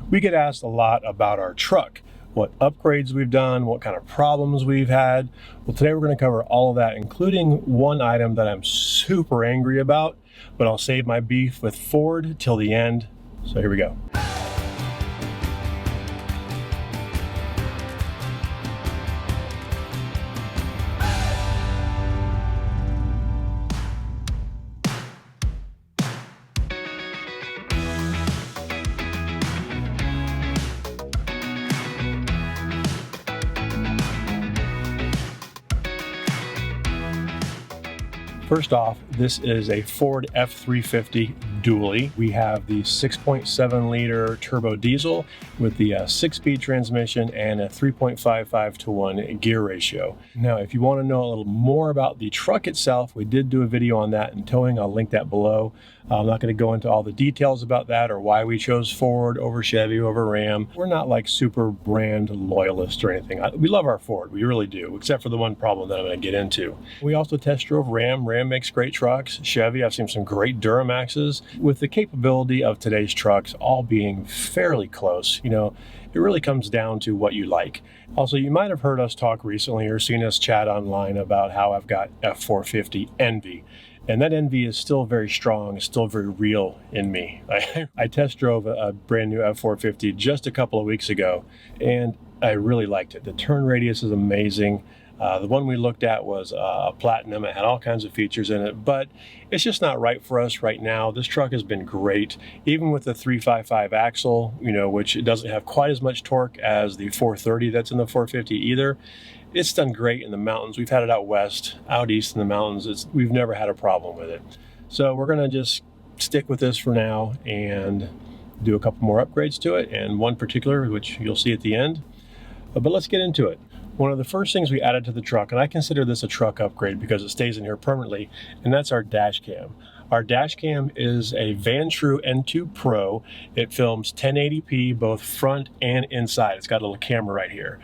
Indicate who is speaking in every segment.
Speaker 1: We get asked a lot about our truck, what upgrades we've done, what kind of problems we've had. Well, today we're going to cover all of that, including one item that I'm super angry about, but I'll save my beef with Ford till the end. So here we go. First off, this is a Ford F350 dually. We have the 6.7 liter turbo diesel with the 6-speed transmission and a 3.55 to 1 gear ratio. Now, if you want to know a little more about the truck itself, we did do a video on that in towing. I'll link that below. I'm not going to go into all the details about that or why we chose Ford over Chevy over Ram. We're not like super brand loyalists or anything. We love our Ford, we really do, except for the one problem that I'm going to get into. We also test drove Ram. Ram makes great trucks. Chevy, I've seen some great Duramaxes. With the capability of today's trucks all being fairly close, you know, it really comes down to what you like. Also, you might have heard us talk recently or seen us chat online about how I've got F450 envy. And that envy is still very strong, still very real in me. I test drove a brand new F450 just a couple of weeks ago, and I really liked it. The turn radius is amazing. The one we looked at was a platinum. It had all kinds of features in it, but it's just not right for us right now. This truck has been great, even with the 355 axle, you know, which it doesn't have quite as much torque as the 430 that's in the 450 either. It's done great in the mountains. We've had it out west, out east in the mountains. We've never had a problem with it. So we're gonna just stick with this for now and do a couple more upgrades to it, and one particular, which you'll see at the end. But let's get into it. One of the first things we added to the truck, and I consider this a truck upgrade because it stays in here permanently, and that's our dash cam. Our dash cam is a Vantrue N2 Pro. It films 1080p both front and inside. It's got a little camera right here.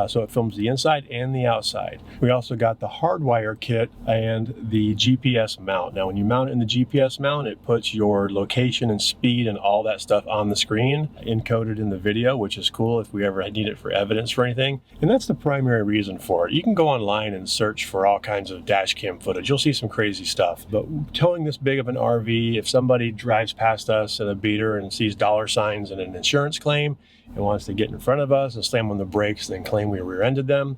Speaker 1: So it films the inside and the outside. We also got the hardwire kit and the GPS mount. Now when you mount it in the GPS mount, it puts your location and speed and all that stuff on the screen, encoded in the video, which is cool if we ever need it for evidence for anything. And that's the primary reason for it. You can go online and search for all kinds of dash cam footage. You'll see some crazy stuff. But towing this big of an RV, if somebody drives past us in a beater and sees dollar signs and an insurance claim and wants to get in front of us and slam on the brakes and then claim we rear-ended them,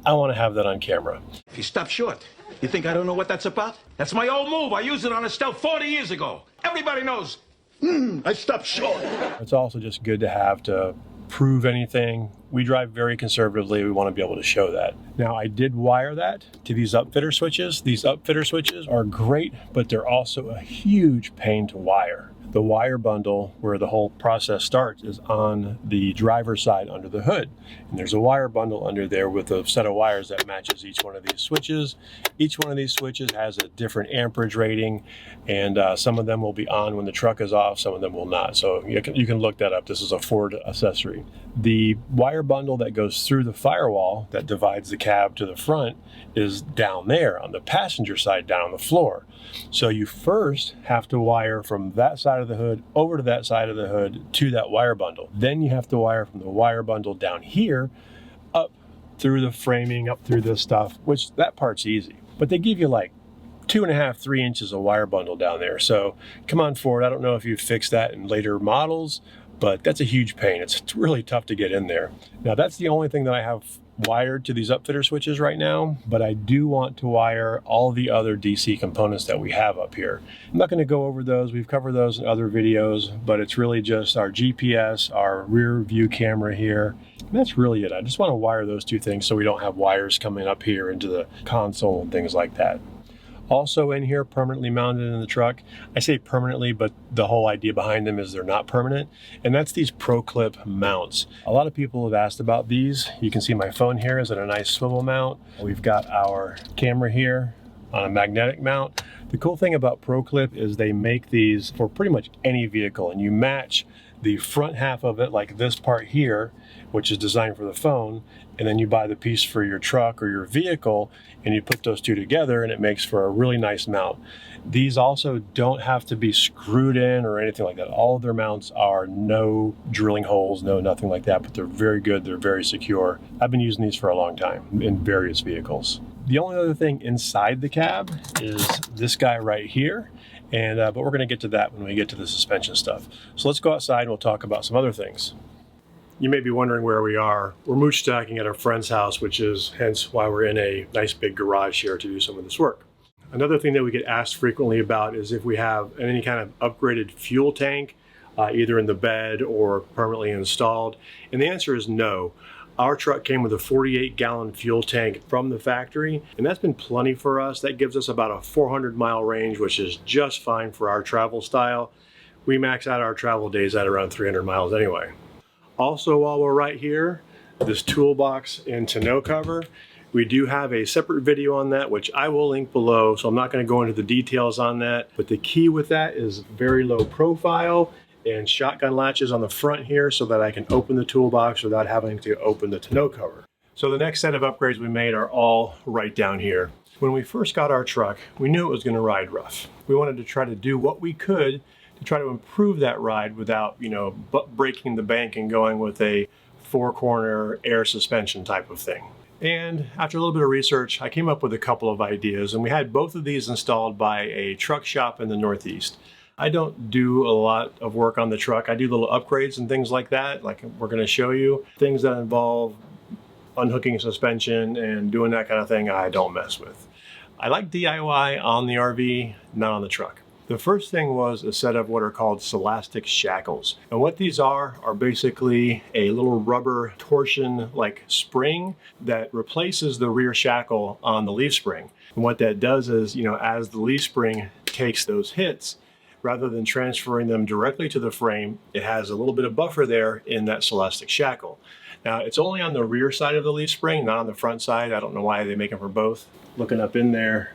Speaker 1: I want to have that on camera.
Speaker 2: If you stop short, you think I don't know what that's about? That's my old move. I used it on a Stealth 40 years ago. Everybody knows. I stopped short.
Speaker 1: It's also just good to have to prove anything. We drive very conservatively. We want to be able to show that. Now, I did wire that to these upfitter switches. These upfitter switches are great, but they're also a huge pain to wire. The wire bundle where the whole process starts is on the driver's side under the hood. And there's a wire bundle under there with a set of wires that matches each one of these switches. Each one of these switches has a different amperage rating, and some of them will be on when the truck is off, some of them will not. So you can look that up. This is a Ford accessory. The wire bundle that goes through the firewall that divides the cab to the front is down there on the passenger side, down on the floor. So you first have to wire from that side of the hood over to that side of the hood to that wire bundle. Then you have to wire from the wire bundle down here up through the framing, up through this stuff, which that part's easy. But they give you like 2.5, 3 inches of wire bundle down there. So come on Ford, I don't know if you've fixed that in later models, but that's a huge pain. It's really tough to get in there. Now that's the only thing that I have wired to these upfitter switches right now, but I do want to wire all the other DC components that we have up here. I'm not going to go over those. We've covered those in other videos, but it's really just our GPS, our rear view camera here. And that's really it. I just want to wire those two things so we don't have wires coming up here into the console and things like that. Also in here, permanently mounted in the truck. I say permanently, but the whole idea behind them is they're not permanent. And that's these Pro Clip mounts. A lot of people have asked about these. You can see my phone here is at a nice swivel mount. We've got our camera here on a magnetic mount. The cool thing about Pro Clip is they make these for pretty much any vehicle, and you match the front half of it, like this part here, which is designed for the phone, and then you buy the piece for your truck or your vehicle, and you put those two together, and it makes for a really nice mount. These also don't have to be screwed in or anything like that. All of their mounts are no drilling holes, no nothing like that, but they're very good, they're very secure. I've been using these for a long time in various vehicles. The only other thing inside the cab is this guy right here, and but we're going to get to that when we get to the suspension stuff. So let's go outside and we'll talk about some other things. You may be wondering where we are. We're mooch stacking at our friend's house, which is hence why we're in a nice big garage here to do some of this work. Another thing that we get asked frequently about is if we have any kind of upgraded fuel tank, either in the bed or permanently installed. And the answer is no. Our truck came with a 48-gallon fuel tank from the factory, and that's been plenty for us. That gives us about a 400-mile range, which is just fine for our travel style. We max out our travel days at around 300 miles anyway. Also, while we're right here, this toolbox and tonneau cover, we do have a separate video on that, which I will link below, so I'm not going to go into the details on that. But the key with that is very low profile and shotgun latches on the front here so that I can open the toolbox without having to open the tonneau cover. So the next set of upgrades we made are all right down here. When we first got our truck, we knew it was going to ride rough. We wanted to try to do what we could to try to improve that ride without, breaking the bank and going with a four-corner air suspension type of thing. And after a little bit of research, I came up with a couple of ideas, and we had both of these installed by a truck shop in the Northeast. I don't do a lot of work on the truck. I do little upgrades and things like that, like we're going to show you. Things that involve unhooking suspension and doing that kind of thing, I don't mess with. I like DIY on the RV, not on the truck. The first thing was a set of what are called Silastic Shackles. And what these are basically a little rubber torsion like spring that replaces the rear shackle on the leaf spring. And what that does is, as the leaf spring takes those hits, rather than transferring them directly to the frame, it has a little bit of buffer there in that Silastic shackle. Now, it's only on the rear side of the leaf spring, not on the front side. I don't know why they make them for both. Looking up in there,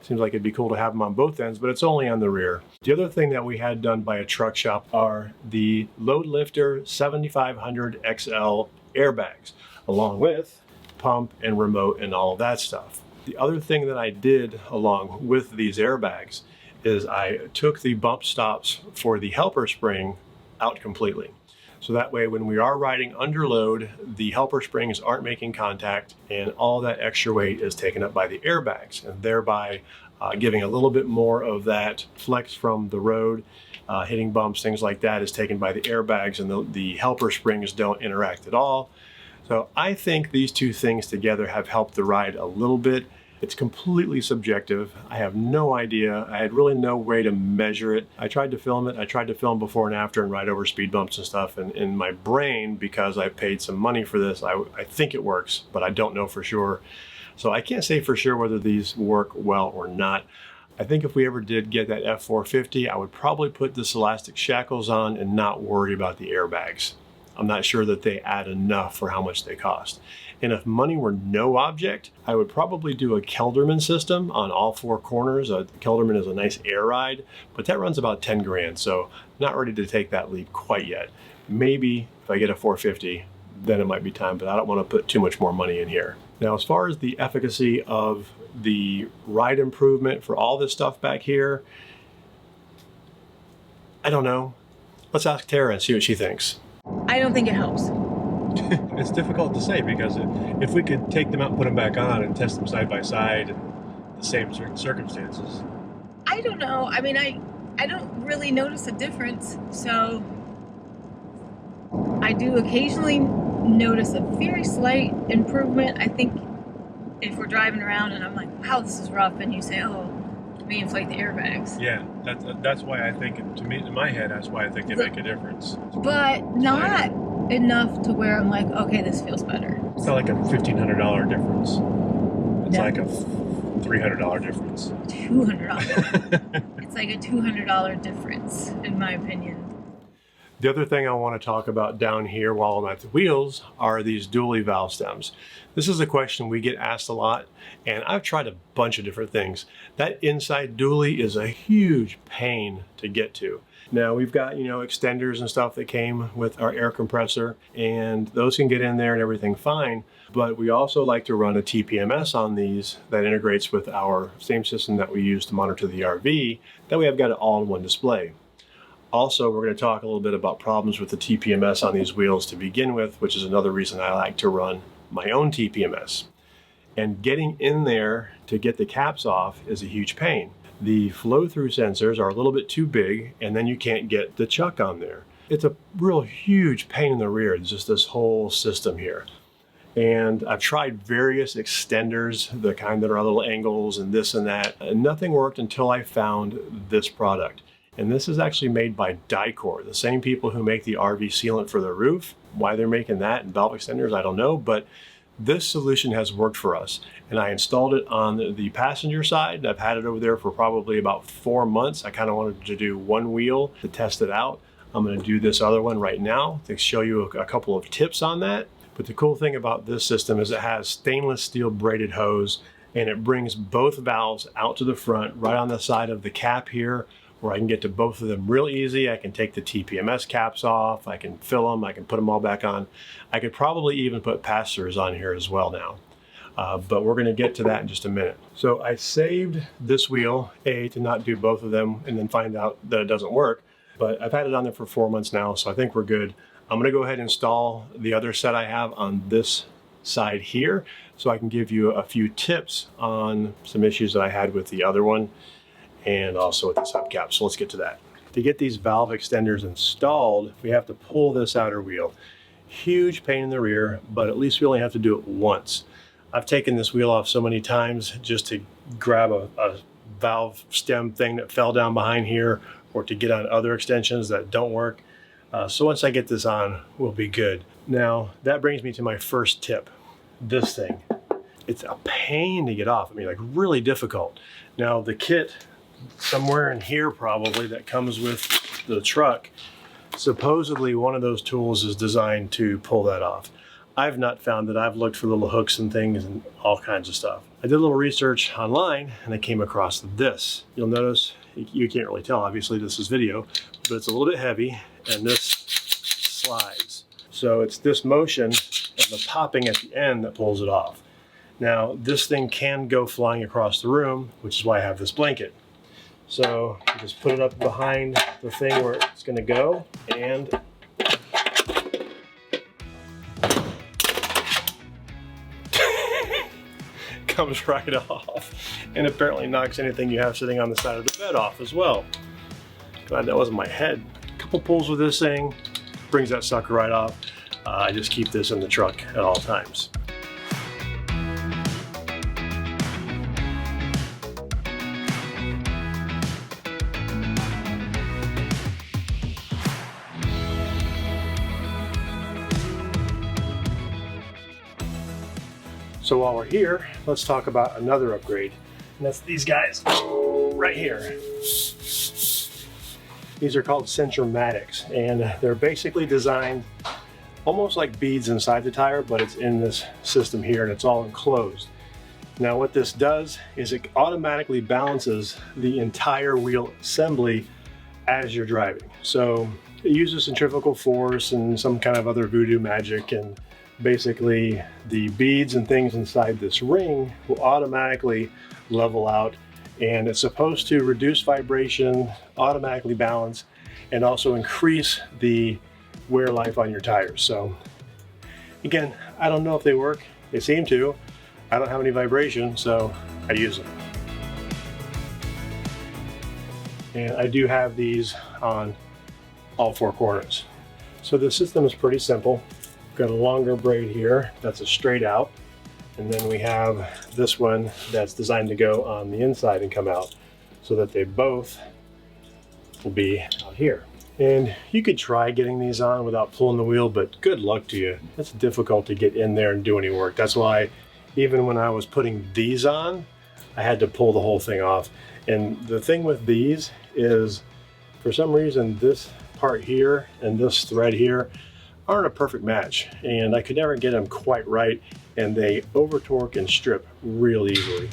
Speaker 1: seems like it'd be cool to have them on both ends, but it's only on the rear. The other thing that we had done by a truck shop are the Load Lifter 7500 XL airbags, along with pump and remote and all of that stuff. The other thing that I did along with these airbags is I took the bump stops for the helper spring out completely. So that way, when we are riding under load, the helper springs aren't making contact and all that extra weight is taken up by the airbags, and thereby giving a little bit more of that flex from the road. Hitting bumps, things like that is taken by the airbags, and the helper springs don't interact at all. So I think these two things together have helped the ride a little bit. It's completely subjective. I have no idea. I had really no way to measure it. I tried to film it. I tried to film before and after and ride over speed bumps and stuff. And in my brain, because I paid some money for this, I think it works, but I don't know for sure. So I can't say for sure whether these work well or not. I think if we ever did get that F450, I would probably put the Silastic Shackles on and not worry about the airbags. I'm not sure that they add enough for how much they cost. And if money were no object, I would probably do a Kelderman system on all four corners. Kelderman is a nice air ride, but that runs about 10 grand, so not ready to take that leap quite yet. Maybe if I get a 450, then it might be time, but I don't want to put too much more money in here. Now, as far as the efficacy of the ride improvement for all this stuff back here, I don't know. Let's ask Tara and see what she thinks.
Speaker 3: I don't think it helps.
Speaker 1: It's difficult to say because if we could take them out and put them back on and test them side by side in the same circumstances.
Speaker 3: I don't know. I mean, I don't really notice a difference. So I do occasionally notice a very slight improvement. I think if we're driving around and I'm like, wow, this is rough, and you say, oh, let me inflate the airbags.
Speaker 1: Yeah, that's why I think, to me, in my head, that's why I think they make a difference.
Speaker 3: But not enough to where I'm like, okay, this feels better.
Speaker 1: It's not like a $1,500 difference. It's like a $300 difference.
Speaker 3: $200. It's like a $200 difference, in my opinion.
Speaker 1: The other thing I want to talk about down here while I'm at the wheels are these dually valve stems. This is a question we get asked a lot, and I've tried a bunch of different things. That inside dually is a huge pain to get to. Now we've got, extenders and stuff that came with our air compressor, and those can get in there and everything fine. But we also like to run a TPMS on these that integrates with our same system that we use to monitor the RV, that we have got it all in one display. Also, we're going to talk a little bit about problems with the TPMS on these wheels to begin with, which is another reason I like to run my own TPMS. And getting in there to get the caps off is a huge pain. The flow-through sensors are a little bit too big, and then you can't get the chuck on there. It's a real huge pain in the rear, just this whole system here. And I've tried various extenders, the kind that are little angles and this and that, and nothing worked until I found this product. And this is actually made by Dicor, the same people who make the RV sealant for the roof. Why they're making that and valve extenders, I don't know, but this solution has worked for us. And I installed it on the passenger side. I've had it over there for probably about 4 months. I kind of wanted to do one wheel to test it out. I'm going to do this other one right now to show you a couple of tips on that. But the cool thing about this system is it has stainless steel braided hose, and it brings both valves out to the front, right on the side of the cap here, where I can get to both of them real easy. I can take the TPMS caps off, I can fill them, I can put them all back on. I could probably even put pass-throughs on here as well now. But we're going to get to that in just a minute. So I saved this wheel, to not do both of them and then find out that it doesn't work. But I've had it on there for 4 months now, so I think we're good. I'm going to go ahead and install the other set I have on this side here, so I can give you a few tips on some issues that I had with the other one, and also with the subcap. So let's get to that. To get these valve extenders installed, we have to pull this outer wheel. Huge pain in the rear, but at least we only have to do it once. I've taken this wheel off so many times just to grab a valve stem thing that fell down behind here, or to get on other extensions that don't work. So once I get this on, we'll be good. Now, that brings me to my first tip. This thing. It's a pain to get off. I mean, like, really difficult. Now, the kit, somewhere in here probably, that comes with the truck, supposedly one of those tools is designed to pull that off. I've not found that. I've looked for little hooks and things and all kinds of stuff. I did a little research online and I came across this. You'll notice, you can't really tell, obviously this is video, but it's a little bit heavy and this slides. So it's this motion and the popping at the end that pulls it off. Now, this thing can go flying across the room, which is why I have this blanket. So you just put it up behind the thing where it's going to go, and comes right off, and apparently knocks anything you have sitting on the side of the bed off as well. Glad that wasn't my head. A couple pulls with this thing, brings that sucker right off. I just keep this in the truck at all times. So while we're here, let's talk about another upgrade, and that's these guys right here. These are called Centromatics, and they're basically designed almost like beads inside the tire, but it's in this system here and it's all enclosed. Now what this does is it automatically balances the entire wheel assembly as you're driving. So it uses centrifugal force and some kind of other voodoo magic, and basically the beads and things inside this ring will automatically level out, and it's supposed to reduce vibration, automatically balance, and also increase the wear life on your tires. So again, I don't know if they work. They seem to. I don't have any vibration, so I use them. And I do have these on all four corners. So the system is pretty simple. Got a longer braid here that's a straight out, and then we have this one that's designed to go on the inside and come out, so that they both will be out here. And you could try getting these on without pulling the wheel, but good luck to you. It's difficult to get in there and do any work. That's why even when I was putting these on, I had to pull the whole thing off. And the thing with these is, for some reason, this part here and this thread here aren't a perfect match, and I could never get them quite right, and they over torque and strip real easily.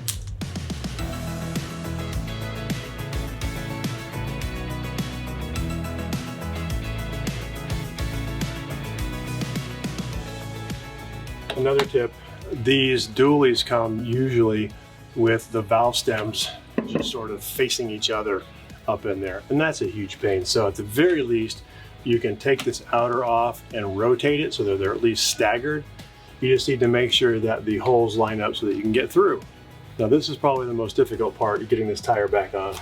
Speaker 1: Another tip, these dualies come usually with the valve stems just sort of facing each other up in there, and that's a huge pain. So at the very least, you can take this outer off and rotate it so that they're at least staggered. You just need to make sure that the holes line up so that you can get through. Now this is probably the most difficult part, getting this tire back on.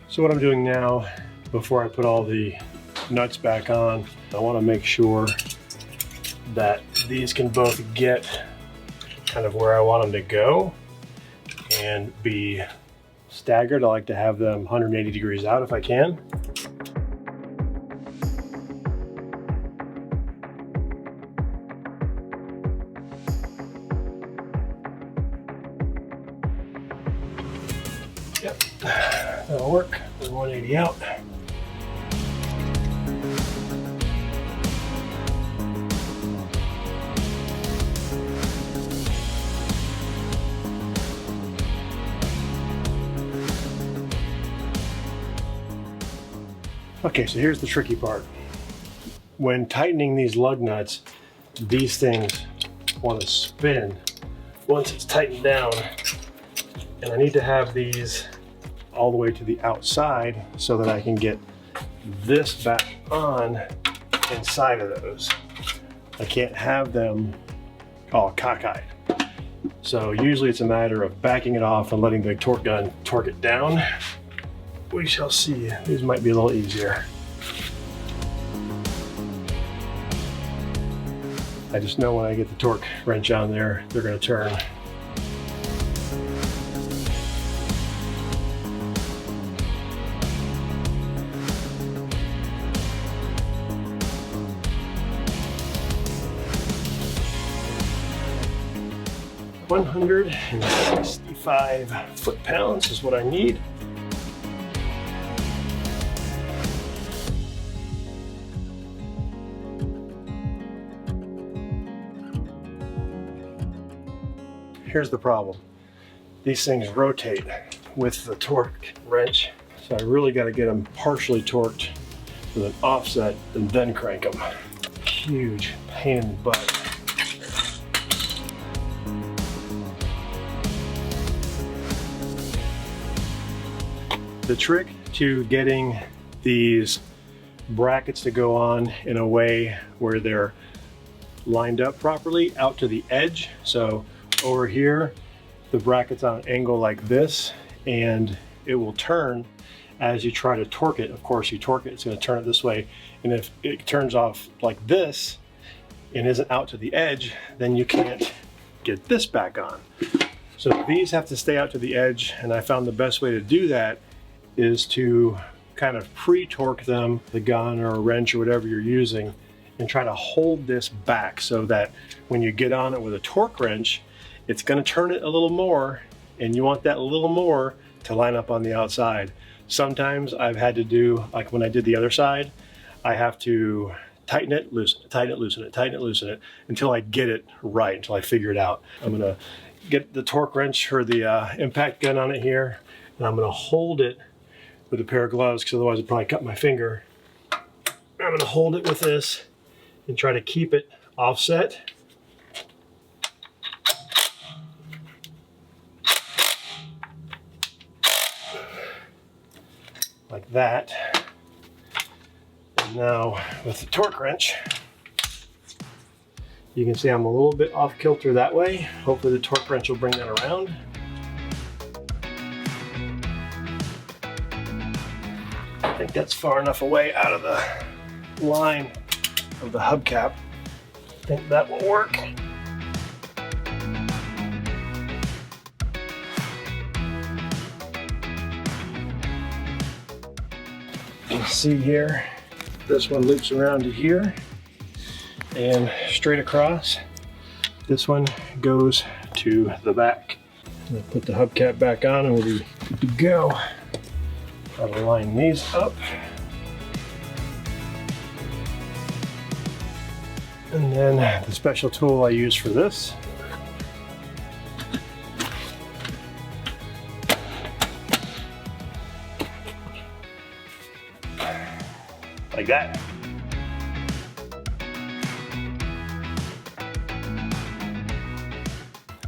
Speaker 1: So what I'm doing now, before I put all the nuts back on, I want to make sure that these can both get kind of where I want them to go and be staggered. I like to have them 180 degrees out if I can. Yep, that'll work. 180 out. Okay, so here's the tricky part. When tightening these lug nuts, these things want to spin once it's tightened down, and I need to have these all the way to the outside so that I can get this back on inside of those. I can't have them all cockeyed. So usually it's a matter of backing it off and letting the torque gun torque it down. We shall see. These might be a little easier. I just know when I get the torque wrench on there, they're going to turn. $165 foot-pounds is what I need. Here's the problem. These things rotate with the torque wrench, so I really got to get them partially torqued with an offset and then crank them. Huge pain in the butt. The trick to getting these brackets to go on in a way where they're lined up properly out to the edge. So over here, the bracket's on an angle like this, and it will turn as you try to torque it. Of course, you torque it, it's going to turn it this way. And if it turns off like this and isn't out to the edge, then you can't get this back on. So these have to stay out to the edge, and I found the best way to do that is to kind of pre-torque them, the gun or a wrench or whatever you're using, and try to hold this back so that when you get on it with a torque wrench, it's going to turn it a little more, and you want that little more to line up on the outside. Sometimes I've had to do, like when I did the other side, I have to tighten it, loosen it, tighten it, loosen it, tighten it, loosen it, until I get it right, until I figure it out. I'm going to get the torque wrench or the impact gun on it here, and I'm going to hold it with a pair of gloves, because otherwise I'd probably cut my finger. I'm going to hold it with this and try to keep it offset. Like that. And now with the torque wrench, you can see I'm a little bit off kilter that way. Hopefully the torque wrench will bring that around. I think that's far enough away out of the line of the hubcap. I think that will work. You can see here, this one loops around to here and straight across. This one goes to the back. I'm gonna put the hubcap back on and we'll be good to go. I'll line these up. And then the special tool I use for this. Like that.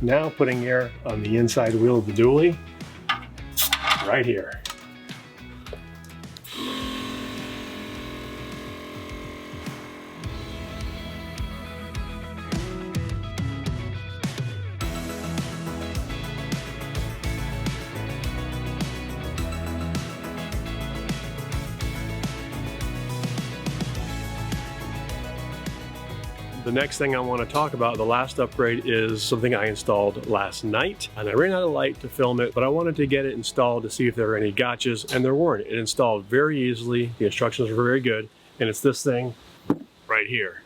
Speaker 1: Now putting air on the inside wheel of the dually, right here. The next thing I want to talk about, the last upgrade, is something I installed last night, and I ran out of light to film it, but I wanted to get it installed to see if there were any gotchas, and there weren't. It installed very easily. The instructions were very good, and it's this thing right here.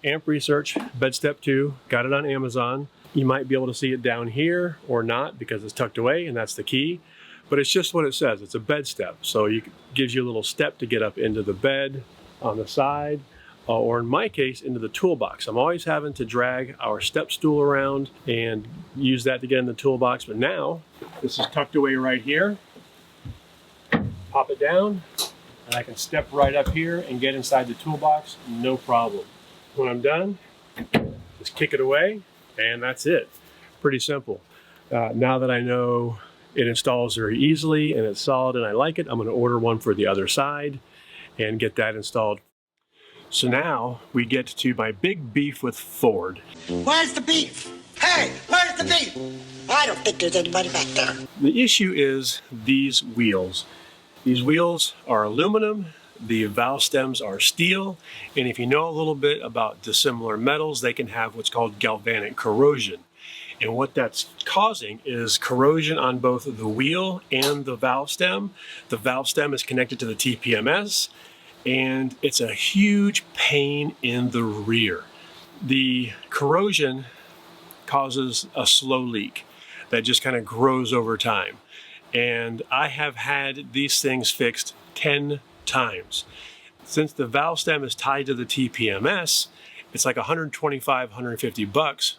Speaker 1: Amp Research Bed Step 2, got it on Amazon. You might be able to see it down here or not because it's tucked away, and that's the key, but it's just what it says. It's a bed step, so it gives you a little step to get up into the bed on the side. Or in my case, into the toolbox. I'm always having to drag our step stool around and use that to get in the toolbox, but now this is tucked away right here. Pop it down, and I can step right up here and get inside the toolbox, no problem. When I'm done, just kick it away, and that's it. Pretty simple. Now that I know it installs very easily and it's solid and I like it, I'm going to order one for the other side and get that installed. So now we get to my big beef with Ford.
Speaker 4: Where's the beef? Hey, where's the beef? I don't think there's anybody back there.
Speaker 1: The issue is these wheels. These wheels are aluminum, the valve stems are steel, and if you know a little bit about dissimilar metals, they can have what's called galvanic corrosion. And what that's causing is corrosion on both the wheel and the valve stem. The valve stem is connected to the TPMS, and it's a huge pain in the rear. The corrosion causes a slow leak that just kind of grows over time. And I have had these things fixed 10 times. Since the valve stem is tied to the TPMS, it's like $125, $150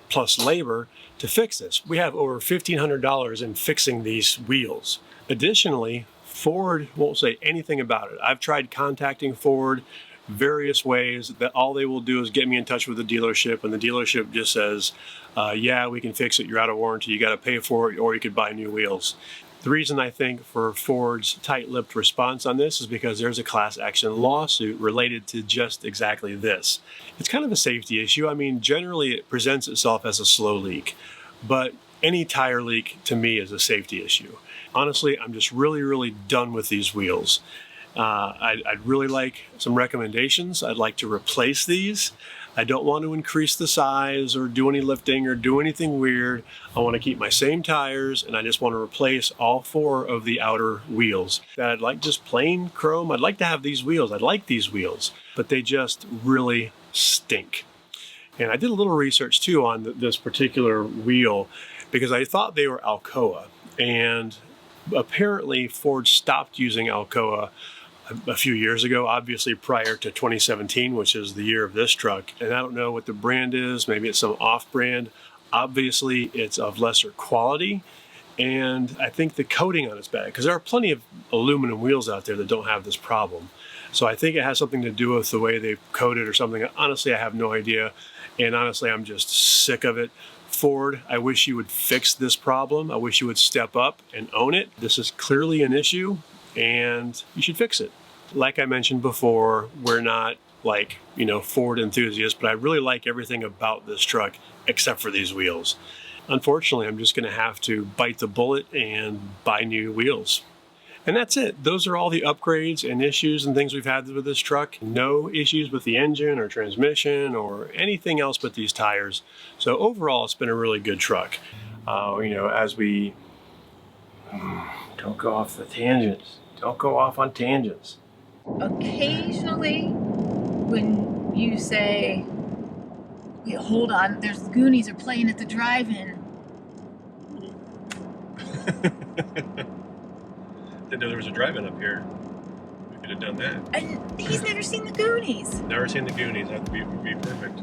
Speaker 1: plus labor to fix this. We have over $1,500 in fixing these wheels. Additionally, Ford won't say anything about it. I've tried contacting Ford various ways, that all they will do is get me in touch with the dealership, and the dealership just says, yeah, we can fix it, you're out of warranty, you got to pay for it, or you could buy new wheels. The reason I think for Ford's tight-lipped response on this is because there's a class action lawsuit related to just exactly this. It's kind of a safety issue. I mean, generally it presents itself as a slow leak, but any tire leak to me is a safety issue. Honestly, I'm just really done with these wheels. I'd really like some recommendations. I'd like to replace these. I don't want to increase the size or do any lifting or do anything weird. I want to keep my same tires, and I just want to replace all 4 of the outer wheels. I'd like just plain chrome. I'd like to have these wheels. I'd like these wheels, but they just really stink. And I did a little research too on this particular wheel because I thought they were Alcoa, and apparently Ford stopped using Alcoa a few years ago, obviously prior to 2017, which is the year of this truck. And I don't know what the brand is. Maybe it's some off-brand. Obviously, it's of lesser quality. And I think the coating on it's bad, because there are plenty of aluminum wheels out there that don't have this problem. So I think it has something to do with the way they coat it or something. Honestly, I have no idea. And honestly, I'm just sick of it. Ford, I wish you would fix this problem. I wish you would step up and own it. This is clearly an issue, and you should fix it. Like I mentioned before, we're not like, Ford enthusiasts, but I really like everything about this truck except for these wheels. Unfortunately, I'm just going to have to bite the bullet and buy new wheels. And that's it. Those are all the upgrades and issues and things we've had with this truck. No issues with the engine or transmission or anything else but these tires. So overall, it's been a really good truck. As we don't go off the tangents. Don't go off on tangents.
Speaker 3: Occasionally, when you say, "Wait, hold on, there's the Goonies are playing at the drive-in."
Speaker 1: Didn't know there was a drive-in up here. You'd have done that.
Speaker 3: And he's never seen the Goonies.
Speaker 1: Never seen the Goonies. That would be perfect.